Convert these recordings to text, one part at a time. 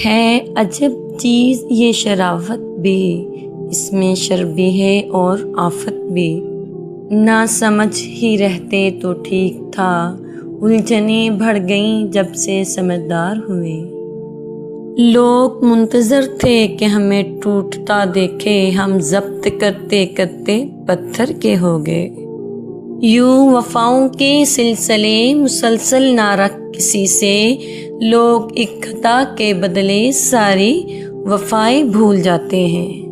ہے عجب چیز یہ شراوت بھی، اس میں شر بھی ہے اور آفت بھی۔ نہ سمجھ ہی رہتے تو ٹھیک تھا، الجھنیں بڑھ گئیں جب سے سمجھدار ہوئے۔ لوگ منتظر تھے کہ ہمیں ٹوٹتا دیکھے، ہم ضبط کرتے کرتے پتھر کے ہو گئے۔ یوں وفاؤں کے سلسلے مسلسل نہ رکھ کسی سے، لوگ ایک خطا کے بدلے ساری وفائیں بھول جاتے ہیں۔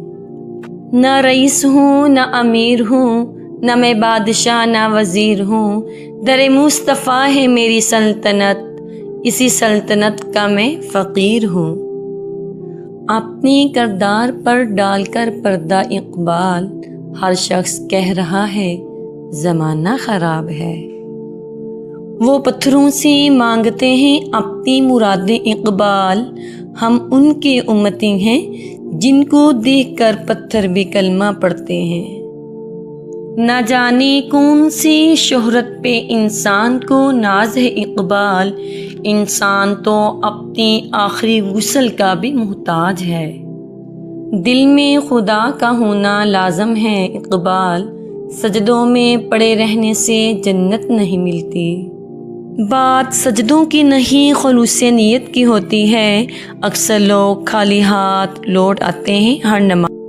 نہ رئیس ہوں نہ امیر ہوں، نہ میں بادشاہ نہ وزیر ہوں، در مصطفیٰ ہے میری سلطنت، اسی سلطنت کا میں فقیر ہوں۔ اپنے کردار پر ڈال کر پردہ اقبال، ہر شخص کہہ رہا ہے زمانہ خراب ہے۔ وہ پتھروں سے مانگتے ہیں اپنی مراد اقبال، ہم ان کے امتی ہیں جن کو دیکھ کر پتھر بھی کلمہ پڑھتے ہیں۔ نہ جانے کون سی شہرت پہ انسان کو ناز ہے اقبال، انسان تو اپنی آخری غسل کا بھی محتاج ہے۔ دل میں خدا کا ہونا لازم ہے اقبال، سجدوں میں پڑے رہنے سے جنت نہیں ملتی۔ بات سجدوں کی نہیں خلوص نیت کی ہوتی ہے، اکثر لوگ خالی ہاتھ لوٹ آتے ہیں ہر نماز